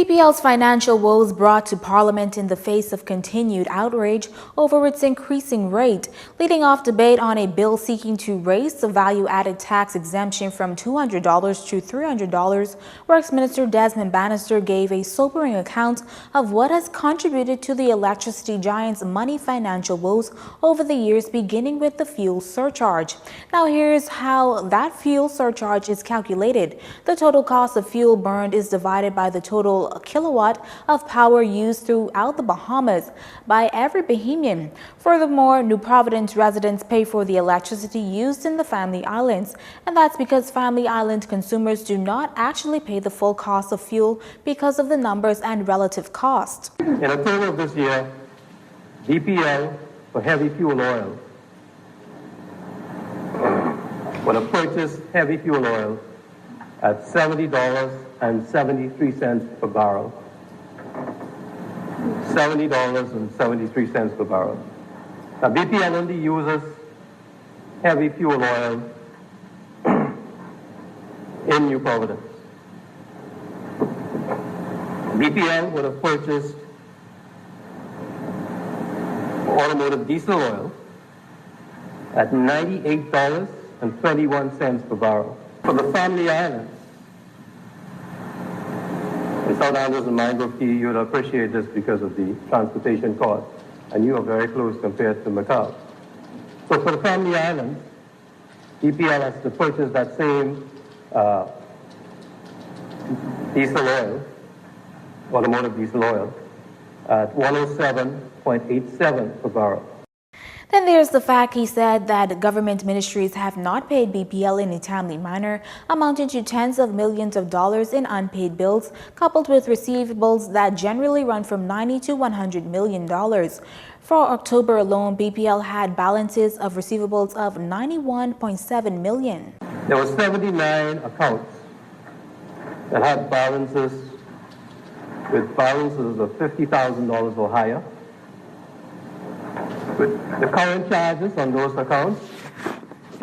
BPL's financial woes brought to Parliament in the face of continued outrage over its increasing rate, leading off debate on a bill seeking to raise the value-added tax exemption from $200 to $300. Works Minister Desmond Bannister gave a sobering account of what has contributed to the electricity giant's money financial woes over the years, beginning with the fuel surcharge. Now here's how that fuel surcharge is calculated. The total cost of fuel burned is divided by the total kilowatt of power used throughout the Bahamas by every Bahamian. Furthermore, New Providence residents pay for the electricity used in the Family Islands, and that's because Family Island consumers do not actually pay the full cost of fuel because of the numbers and relative cost. In October of this year, BPL for heavy fuel oil would have purchased heavy fuel oil at $70.73 per barrel. $70.73 per barrel. Now, BPL only uses heavy fuel oil in New Providence. BPL would have purchased automotive diesel oil at $98.21 per barrel. For the Family Islands, in South Islanders and Mangrove Key, you would appreciate this because of the transportation cost, and you are very close compared to Macau. So for the Family Islands, BPL has to purchase that same diesel oil, automotive diesel oil, at $107.87 per barrel. Then there's the fact, he said, that government ministries have not paid BPL in a timely manner, amounting to tens of millions of dollars in unpaid bills, coupled with receivables that generally run from $90 to $100 million. For October alone, BPL had balances of receivables of $91.7 million. There were 79 accounts that had balances of $50,000 or higher. The current charges on those accounts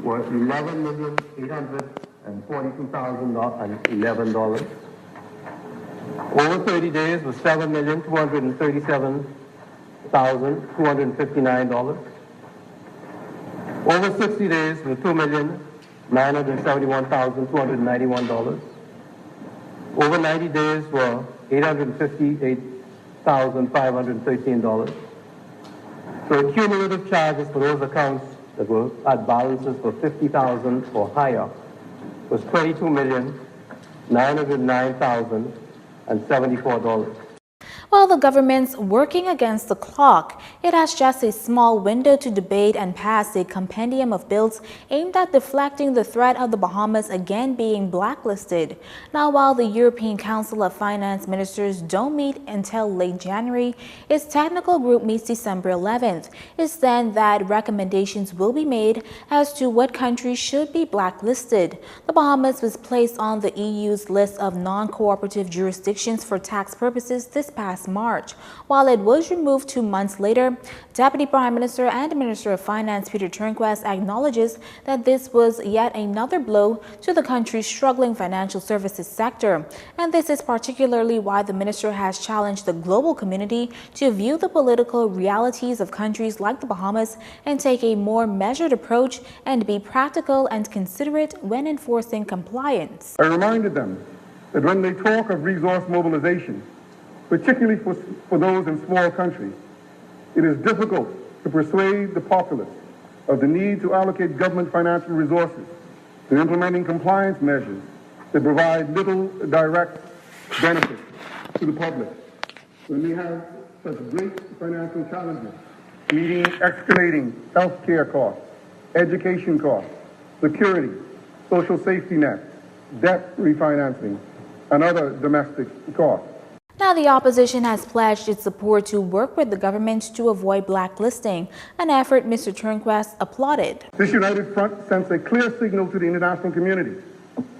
were $11,842,011. Over 30 days was $7,237,259. Over 60 days was $2,971,291. Over 90 days were $858,513. So cumulative charges for those accounts that were at balances for $50,000 or higher was $22,909,074. While the government's working against the clock, it has just a small window to debate and pass a compendium of bills aimed at deflecting the threat of the Bahamas again being blacklisted. Now, while the European Council of Finance Ministers don't meet until late January, its technical group meets December 11th. It's then that recommendations will be made as to what countries should be blacklisted. The Bahamas was placed on the EU's list of non-cooperative jurisdictions for tax purposes this past March. While it was removed 2 months later, Deputy Prime Minister and Minister of Finance Peter Turnquest acknowledges that this was yet another blow to the country's struggling financial services sector. And this is particularly why the minister has challenged the global community to view the political realities of countries like the Bahamas and take a more measured approach and be practical and considerate when enforcing compliance. I reminded them that when they talk of resource mobilization, particularly for those in small countries, it is difficult to persuade the populace of the need to allocate government financial resources to implementing compliance measures that provide little direct benefit to the public when we have such great financial challenges, meeting escalating health care costs, education costs, security, social safety net, debt refinancing, and other domestic costs. Now, the opposition has pledged its support to work with the government to avoid blacklisting, an effort Mr. Turnquest applauded. This united front sends a clear signal to the international community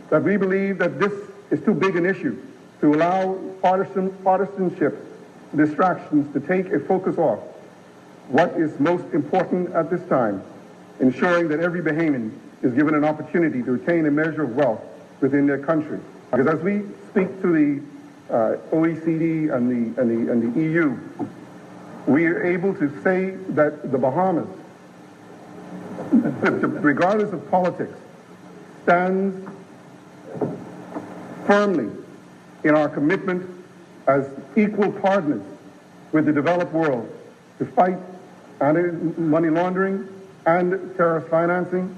that we believe that this is too big an issue to allow partisanship distractions to take a focus off what is most important at this time, ensuring that every Bahamian is given an opportunity to attain a measure of wealth within their country. Because as we speak to the OECD and the EU, we are able to say that the Bahamas, regardless of politics, stands firmly in our commitment as equal partners with the developed world to fight money laundering and terrorist financing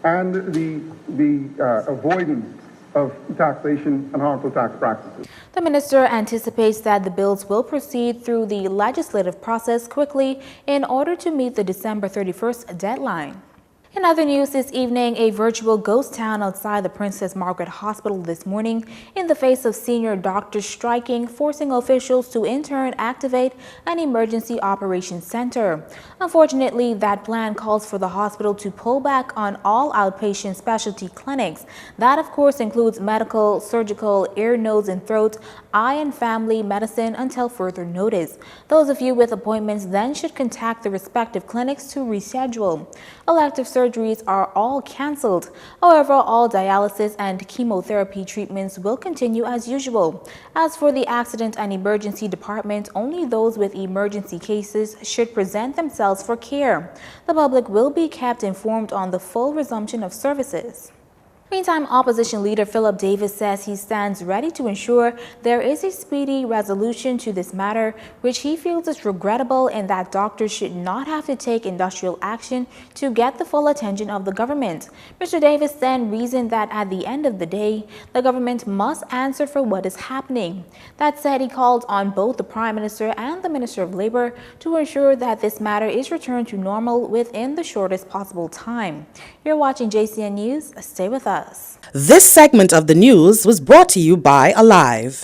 and the avoidance of taxation and harmful tax practices. The minister anticipates that the bills will proceed through the legislative process quickly in order to meet the December 31st deadline. In other news this evening, a virtual ghost town outside the Princess Margaret Hospital this morning in the face of senior doctors striking, forcing officials to in turn activate an emergency operations center. Unfortunately, that plan calls for the hospital to pull back on all outpatient specialty clinics. That, of course, includes medical, surgical, ear, nose, and throat, eye and family medicine until further notice. Those of you with appointments then should contact the respective clinics to reschedule. Elective surgeries are all canceled. However, all dialysis and chemotherapy treatments will continue as usual. As for the accident and emergency department, only those with emergency cases should present themselves for care. The public will be kept informed on the full resumption of services. Meantime, opposition leader Philip Davis says he stands ready to ensure there is a speedy resolution to this matter, which he feels is regrettable and that doctors should not have to take industrial action to get the full attention of the government. Mr. Davis then reasoned that at the end of the day, the government must answer for what is happening. That said, he called on both the Prime Minister and the Minister of Labor to ensure that this matter is returned to normal within the shortest possible time. You're watching JCN News. Stay with us. This segment of the news was brought to you by Alive.